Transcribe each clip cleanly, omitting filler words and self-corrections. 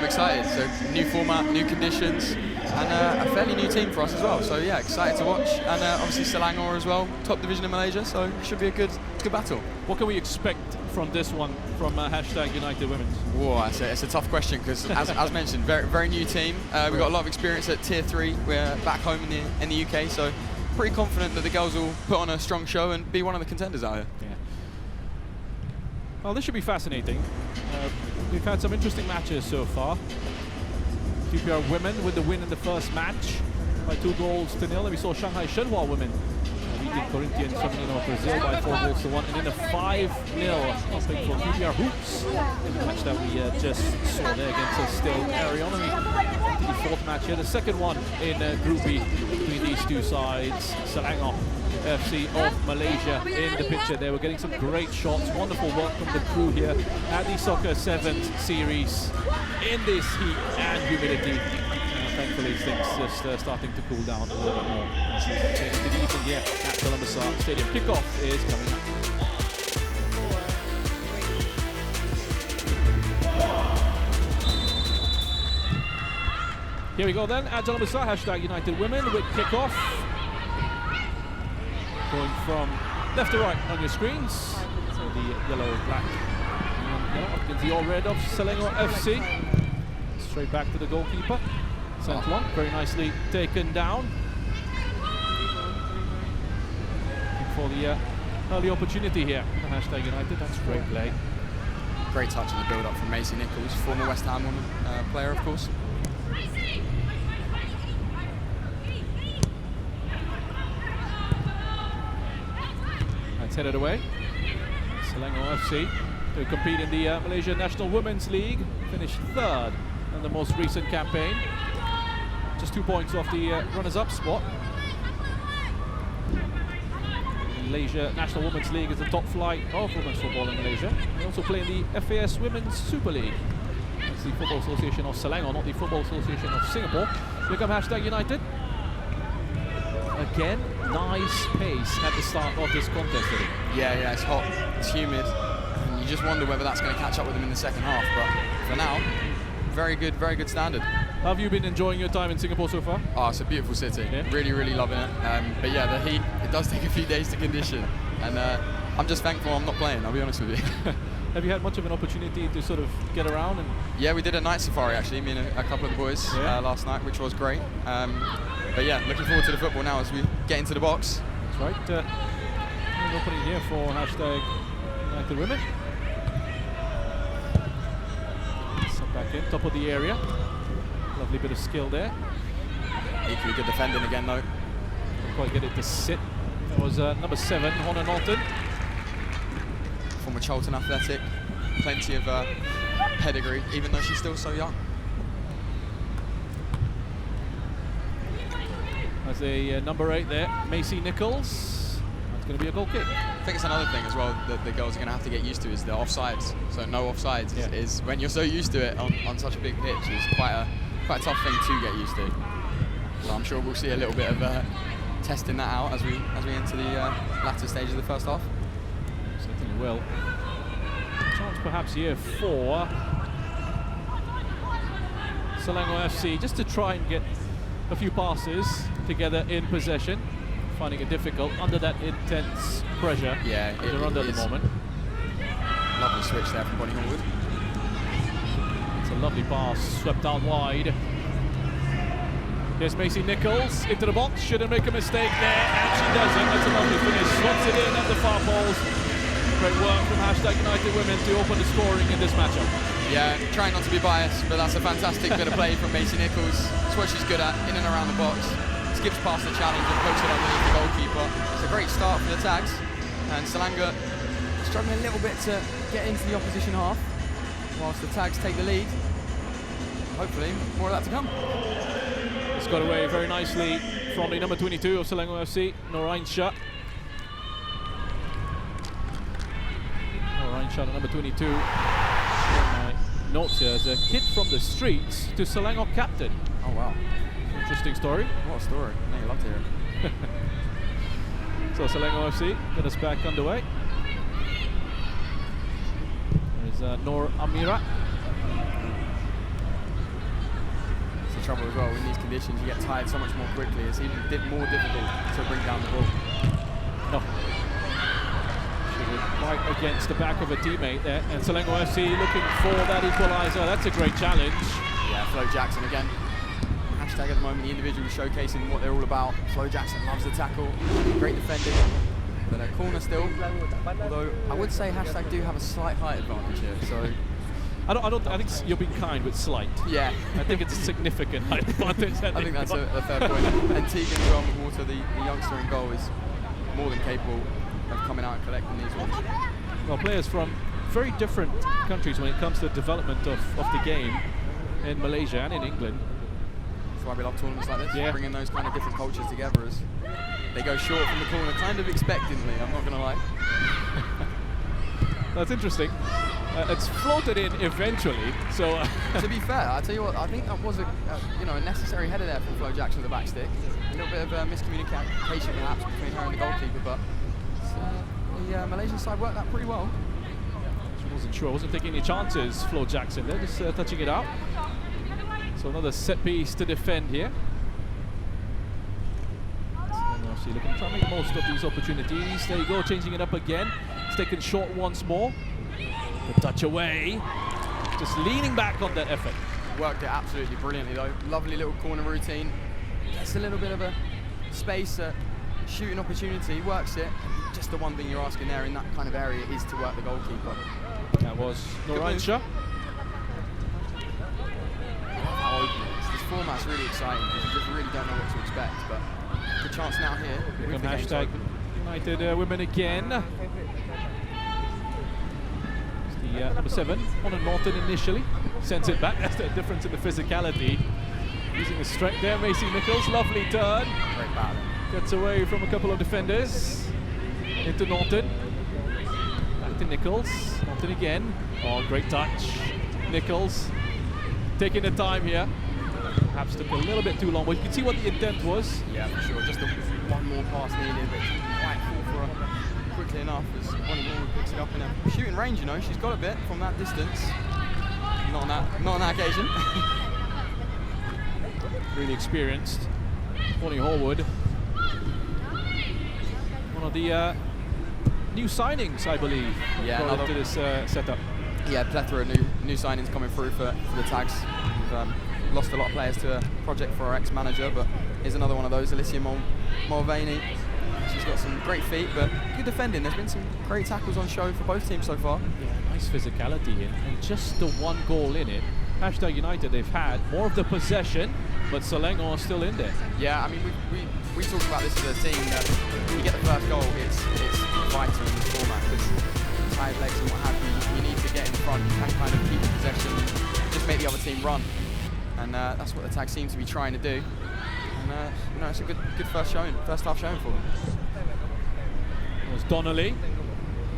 I'm excited. So new format, new conditions, and a fairly new team for us as well. So yeah, excited to watch. And obviously Selangor as well, top division in Malaysia. So it should be a good battle. What can we expect from this one from #United Women's? Whoa, it's a tough question because as mentioned, very new team. We've got a lot of experience at Tier 3. We're back home in the UK, so pretty confident that the girls will put on a strong show and be one of the contenders out here. Yeah. Well, this should be fascinating. We've had some interesting matches so far. QPR women with the win in the first match by 2-0, and we saw Shanghai Shenhua women beating Corinthians Feminino of Brazil by 4-1, and then a 5-0 upping for QPR Hoops in the match that we just saw there against Still Arion. The fourth match here, the second one in Group B between these two sides. Selangor WFC of Malaysia in the picture there. We're getting some great shots. Wonderful work from the crew here at the Soccer7s series in this heat and humidity. Thankfully, things just starting to cool down a little bit more. It's even here at Columbus Stadium. Kickoff is coming up. Here we go then at Columbus #United Women with kickoff. Going from left to right on your screens. So the yellow, black, and against the all red of Selangor FC. Straight back to the goalkeeper. Sent long, very nicely taken down. Looking for the early opportunity here for #United. That's great play. Great touch in the build-up from Macy Nichols, former West Ham woman player, of course. That's headed away. Selangor FC to compete in the Malaysian National Women's League. Finished third in the most recent campaign. Just 2 points off the runners-up spot. Malaysia National Women's League is the top flight of women's football in Malaysia. They also play in the FAS Women's Super League. That's the Football Association of Selangor, not the Football Association of Singapore. Here come #United. Again, nice pace at the start of this contest. Yeah, it's hot, it's humid, and you just wonder whether that's going to catch up with them in the second half. But for now, very good standard. Have you been enjoying your time in Singapore so far? Oh, it's a beautiful city. Yeah. Really loving it. But yeah, the heat, it does take a few days to condition. And I'm just thankful I'm not playing, I'll be honest with you. Have you had much of an opportunity to sort of get around? Yeah, we did a night safari actually, me and a couple of the boys last night, which was great. But yeah, looking forward to the football now as we get into the box. That's right. An opening here for #United Women. Sent back in, top of the area. Lovely bit of skill there. Equally good defending again though. Didn't quite get it to sit. That was number 7, Honna Norton. Former Charlton athletic. Plenty of pedigree, even though she's still so young. As a number 8 there, Macy Nichols. That's going to be a goal kick. I think it's another thing as well that the girls are going to have to get used to is the offsides. So no offsides is when you're so used to it on such a big pitch is quite a tough thing to get used to. So I'm sure we'll see a little bit of testing that out as we enter the latter stages of the first half. Certainly will. Chance perhaps here for Selangor FC just to try and get a few passes together in possession. Finding it difficult under that intense pressure. Yeah, they're under at the moment. Lovely switch there from Bonnie Horwood. It's a lovely pass, swept down wide. Here's Macy Nichols into the box. Shouldn't make a mistake there, and she doesn't. That's a lovely finish. Slots it in at the far post. Great work from #United Women to open the scoring in this matchup. Yeah, trying not to be biased, but that's a fantastic bit of play from Macy Nichols. That's what she's good at, in and around the box. Skips past the challenge and pokes it underneath the goalkeeper. It's a great start for the Tags, and Selangor struggling a little bit to get into the opposition half, whilst the Tags take the lead. Hopefully, more of that to come. It's got away very nicely from the number 22 of Selangor FC, Norain Shah. Norain Shah, the number 22. My notes here as a kid from the streets to Selangor captain. Oh wow. Interesting story. What a story. No, you love to hear it. So Selangor FC get us back underway. There's Noor Amira. trouble as well. In these conditions, you get tired so much more quickly. It's even more difficult to bring down the ball. No. Right against the back of a teammate there. And Selangor WFC looking for that equaliser. That's a great challenge. Yeah, Flo Jackson again. Hashtag at the moment, the individual showcasing what they're all about. Flo Jackson loves the tackle. Great defending. But a corner still. Although I would say hashtag do have a slight height advantage here. So I think you're being kind with slight. yeah. I think it's a significant height advantage. I think that's a fair point. And Tegan as well, Water, the youngster in goal, is more than capable of coming out and collecting these ones. Well, players from very different countries when it comes to the development of the game in Malaysia and in England. That's why we love tournaments like this, yeah. bringing those kind of different cultures together as they go short from the corner, kind of expectantly, I'm not going to lie. That's interesting. It's floated in eventually, so... To be fair, I tell you what, I think that was a necessary header there from Flo Jackson at the back stick. A little bit of miscommunication perhaps between her and the goalkeeper, but the Malaysian side worked that pretty well. I wasn't sure, I wasn't taking any chances, Flo Jackson there, just touching it out. So another set piece to defend here. So looking to try and make the most of these opportunities. There you go, changing it up again. It's taken short once more. The touch away. Just leaning back on that effort. Worked it absolutely brilliantly though. Lovely little corner routine. Gets a little bit of a space, shooting opportunity, works it. Just the one thing you're asking there in that kind of area is to work the goalkeeper. That was Noransha. How open it is. This format's really exciting because you just really don't know what to expect, but good chance now here. Here come hashtag United Women again. It's the number 7 on Norton initially. Sends it back. That's the difference in the physicality. Using the strength there, Macy Nichols. Lovely turn. Great battle. Gets away from a couple of defenders. Into Norton. Back to Nichols. Norton again. Oh, great touch. Nichols taking the time here. Perhaps took a little bit too long, but you can see what the intent was. Yeah, for sure. Just one more pass needed, but she didn't quite fall for her quickly enough as Bonnie Moore picks it up in a shooting range, you know. She's got a bit from that distance. Not on that occasion. Really experienced. Bonnie Horwood. One of the new signings, I believe, yeah, into this setup. Yeah, plethora of new signings coming through for the Tags. We've lost a lot of players to a project for our ex-manager, but here's another one of those, Alicia Mulvaney. She's got some great feet, but good defending. There's been some great tackles on show for both teams so far. Yeah, nice physicality here, and just the one goal in it. Hashtag United, they've had more of the possession, but Selangor is still in there. Yeah, I mean, we talked about this as a team, that when you get the first goal, it's vital in this format, because tired legs and what have you, you need to get in front, you can kind of keep the possession and just make the other team run. And that's what the Tags seem to be trying to do. And it's a good first half showing for them. It was Donnelly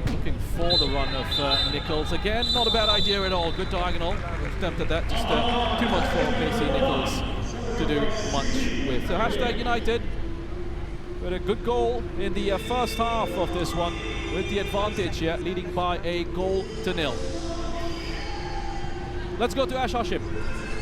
looking for the run of Nichols again. Not a bad idea at all. Good diagonal. Attempted that. Just too much for Macy Nichols to do much with. So hashtag United with a good goal in the first half of this one, with the advantage here, leading by a 1-0. Let's go to Ash Hashim.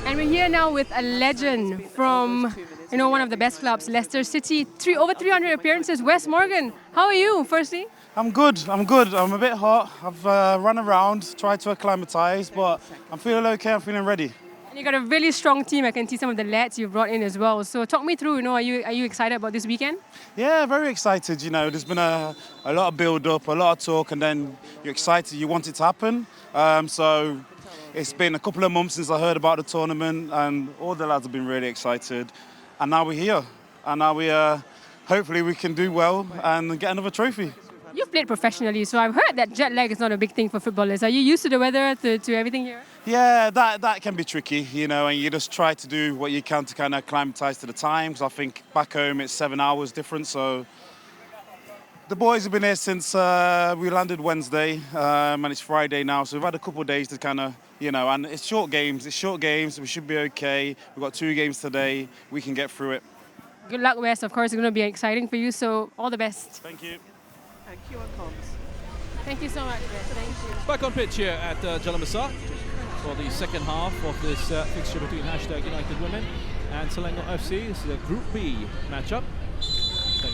And we're here now with a legend from, one of the best clubs, Leicester City. Over 300 appearances. Wes Morgan, how are you, firstly? I'm good. I'm a bit hot. I've run around, tried to acclimatise, but I'm feeling okay. I'm feeling ready. And you got a really strong team. I can see some of the lads you've brought in as well. So talk me through, are you excited about this weekend? Yeah, very excited. There's been a lot of build-up, a lot of talk, and then you're excited. You want it to happen. So it's been a couple of months since I heard about the tournament, and all the lads have been really excited. And now we're here. And now hopefully we can do well and get another trophy. You've played professionally, so I've heard that jet lag is not a big thing for footballers. Are you used to the weather, to everything here? Yeah, that can be tricky, and you just try to do what you can to kind of acclimatise to the times. I think back home it's 7 hours different, so the boys have been here since we landed Wednesday, and it's Friday now, so we've had a couple of days to kind of, and it's short games, we should be okay. We've got 2 games today, we can get through it. Good luck, Wes. Of course, it's going to be exciting for you, so all the best. Thank you. Thank you on comms. Thank you so much, Wes. Thank you. Back on pitch here at Jalan Besar. for the second half of this fixture between #United Women and Selangor FC. This is a Group B matchup.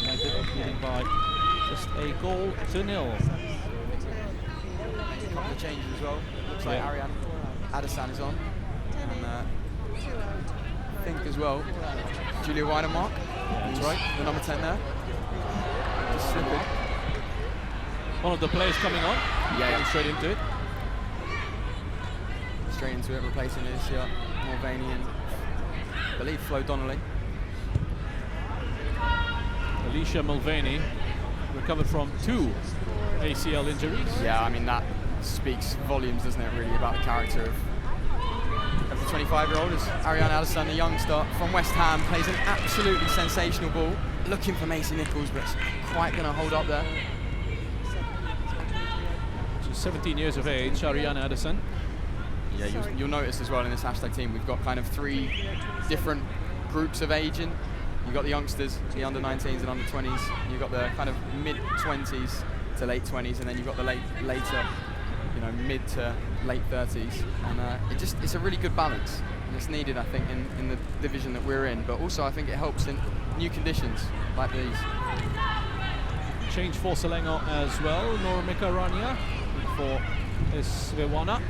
United leading by just a goal to nil. A couple of changes as well. Looks like Ariane Adesan is on. And I think as well, Julia Weidemark. That's right, the number 10 there. Just slipping. One of the players coming on. Yeah, straight into it. Straight into it, replacing Alicia Mulvaney and I believe Flo Donnelly. Alicia Mulvaney recovered from 2 ACL injuries. Yeah, I mean that speaks volumes, doesn't it, really, about the character of the 25-year-old. As Ariane Addison, a youngster from West Ham, plays an absolutely sensational ball, looking for Macy Nichols, but it's quite going to hold up there. She's 17 years of age, Ariane Addison. Yeah, you'll notice as well in this hashtag team, we've got kind of 3 different groups of aging. You've got the youngsters, the under-19s and under-20s. You've got the kind of mid-20s to late 20s, and then you've got the later, you know, mid to late 30s. And it's a really good balance. And it's needed, I think, in the division that we're in. But also, I think it helps in new conditions like these. Change for Selangor as well. Normika Rania for Svewana.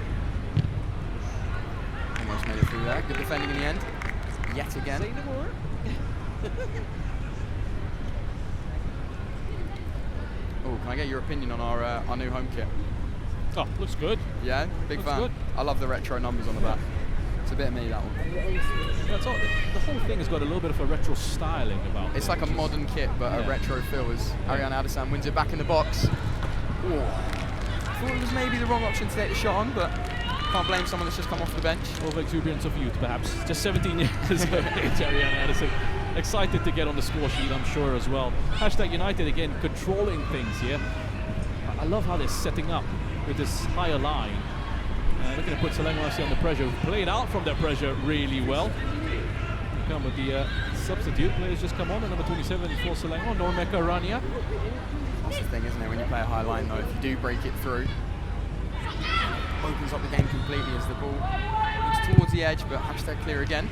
Almost made it through there. Good defending in the end. Yet again. Oh, can I get your opinion on our new home kit? Oh, looks good. Yeah, big fan. Good. I love the retro numbers on the back. It's a bit of me, that one. That's all. The whole thing has got a little bit of a retro styling about it. It's like a modern kit, but a retro feel as Ariane Addison wins it back in the box. Oh, thought it was maybe the wrong option to take the shot on, but can't blame someone that's just come off the bench. Over exuberance of youth, perhaps. Just 17 years of age, Ariane Addison. Excited to get on the score sheet, I'm sure, as well. #United, again, controlling things here. I love how they're setting up with this higher line. They're going to put Selangor FC under pressure. Played out from their pressure really well. They come with the substitute. Players just come on. And number 27 for Selangor, Normika Rania. That's the thing, isn't it, when you play a high line, though, if you do break it through, opens up the game completely as the ball moves towards the edge, but #clear again.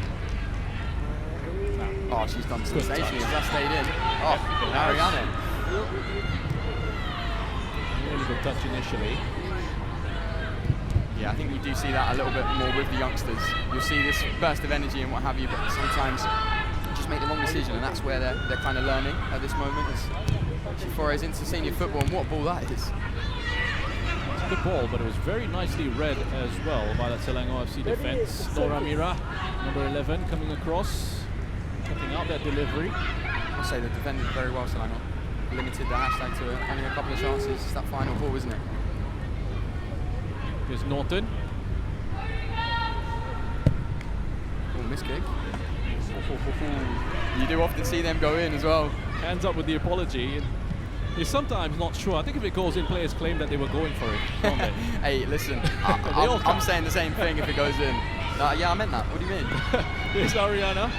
Oh, she's done sensationally as that stayed in. Oh, Ariane. Really good touch initially. Yeah, I think you do see that a little bit more with the youngsters. You'll see this burst of energy and what have you, but sometimes you just make the wrong decision, and that's where they're kind of learning at this moment as she forays into senior football, and what a ball that is. It's a good ball, but it was very nicely read as well by that Selangor FC defence. Nora Mira, number 11, coming across, cutting out that delivery. I'll say they defended very well, Selangor. Limited the #to only a couple of chances. It's that final ball, isn't it? Here's Norton. Oh, miss kick. You do often see them go in as well. Hands up with the apology. You're sometimes not sure. I think if it goes in, players claim that they were going for it, don't they? Hey, listen, I'm saying the same thing if it goes in. Yeah, I meant that. What do you mean? Here's Ariana.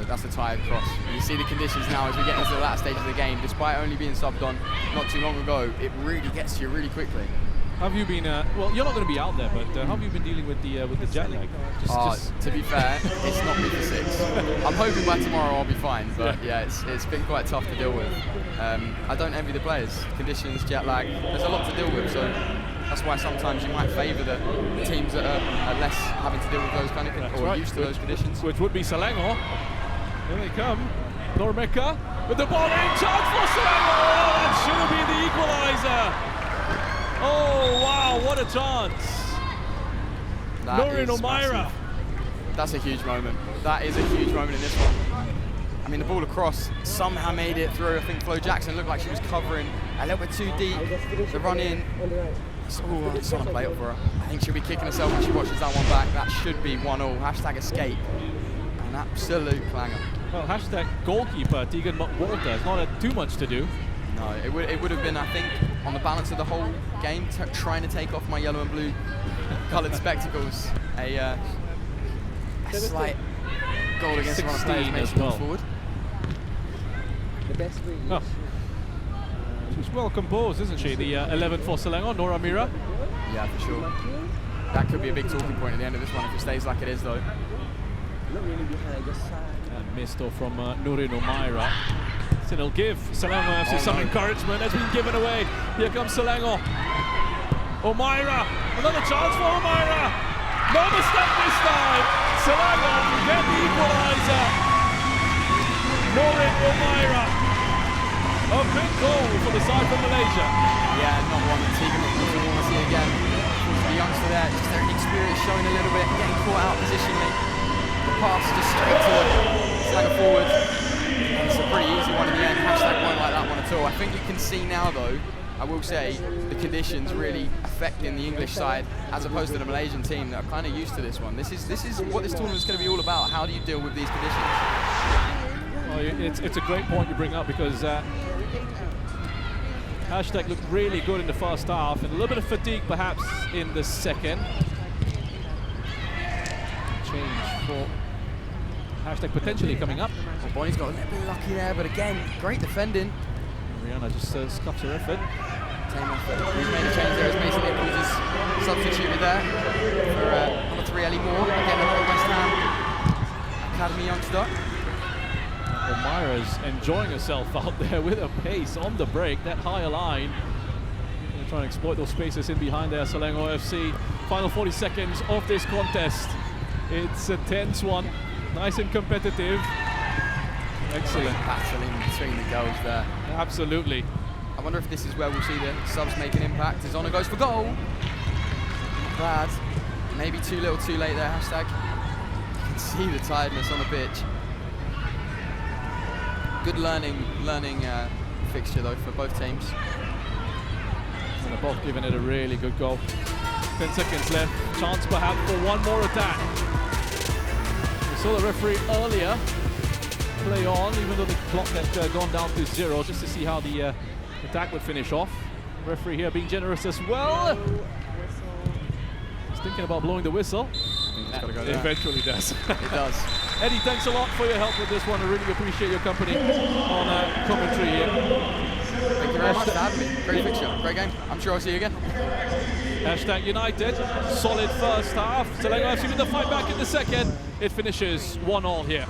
That's a tired cross. You see the conditions now as we get into the latter stage of the game. Despite only being subbed on not too long ago, it really gets to you really quickly. Have you been? Well, you're not going to be out there, but how have you been dealing with the jet lag? To be fair, it's not me for 6. I'm hoping by tomorrow I'll be fine, but yeah, it's been quite tough to deal with. I don't envy the players. Conditions, jet lag, there's a lot to deal with, so that's why sometimes you might favour the teams that are less having to deal with those kind of conditions, or used to those conditions. Which would be Selangor. Here they come. Normika with the ball in. Chance for Selangor. That should have been the equaliser. Oh, wow, what a chance. Noreen O'Meara. That's a huge moment. That is a huge moment in this one. I mean, the ball across somehow made it through. I think Flo Jackson looked like she was covering a little bit too deep. The run in. Oh, it's on a plate up for her. I think she'll be kicking herself when she watches that one back. That should be 1-1. #escape. An absolute clanger. Well, #goalkeeper Tegan Walter. It's not too much to do. No, it would have been, I think, on the balance of the whole game, trying to take off my yellow and blue coloured spectacles. A slight goal against one of the players made well. Forward. Oh. She's well composed, isn't she? The 11 for Selangor, Nora Mira. Yeah, for sure. That could be a big talking point at the end of this one if it stays like it is, though. And missed off from Nurin Omaira. So it'll give Selangor FC some encouragement. Has been given away. Here comes Selangor. Omaira, another chance for Omaira. No mistake this time. Selangor get the equaliser. Nurin Omaira. A big goal for the side from Malaysia. Yeah, not one that Tegan will want to see again. The youngster there, just their inexperience showing a little bit, getting caught out positionally. The pass just straight to Selangor forward. And it's a pretty easy one in the end. Hashtag won't like that one at all. I think you can see now, though, I will say, the conditions really affecting the English side as opposed to the Malaysian team that are kind of used to this one. This is what this tournament is going to be all about. How do you deal with these conditions? Well, it's a great point you bring up because Hashtag looked really good in the first half and a little bit of fatigue perhaps in the second. Change for Hashtag potentially coming up. Well, Bonnie's got a little bit lucky there, but again, great defending. Rihanna just scuffs her effort. Same effort. He's made a change there as Mason Nichols is substituted there for number 3 Ellie Moore. Again, another West Ham Academy youngster. Omaira's enjoying herself out there with a pace on the break, that higher line. Gonna try and exploit those spaces in behind there, Selangor FC. Final 40 seconds of this contest. It's a tense one, nice and competitive. Excellent. Battle in between the goals there. Absolutely. I wonder if this is where we'll see the subs make an impact. As Honor goes for goal. Not bad. Maybe too little, too late there, Hashtag. You can see the tiredness on the pitch. Good learning fixture though for both teams. And they're both giving it a really good goal. 10 seconds left. Chance perhaps for one more attack. We saw the referee earlier play on, even though the clock had gone down to 0, just to see how the attack would finish off. Referee here being generous as well. He's thinking about blowing the whistle. It's gotta go It there. eventually does. It does. Eddie, thanks a lot for your help with this one. I really appreciate your company on commentary here. Thank you very much for having me. Great fixture, great game. I'm sure I'll see you again. Hashtag United, solid first half. Selangor FC with the fight back in the second. It finishes 1-1 here.